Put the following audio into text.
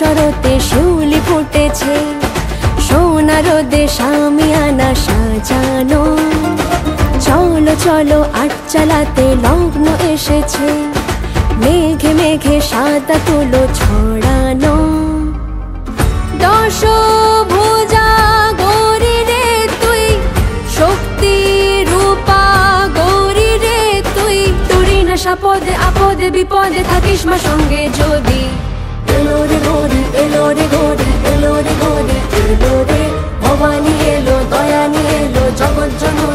শরতে শিউলি ফুটেছে, সোনা রোদে শামিয়ানা সাজানো। চলো চলো আট চালাতে লগ্ন এসেছে, মেঘে মেঘে সাদা তুলো ছড়ানো। দশভুজা গৌরী রে তুই, শক্তি রূপা গৌরী রে তুই। তোরই না সাপদে আপদে বিপদে থাকিস মা সঙ্গে যদি। এলো রে গৌরী, এলো রে গৌরী, এলো রে গৌরী, এলো রে ভবানী, এলো দয়ানী, এলো জগৎ জননী।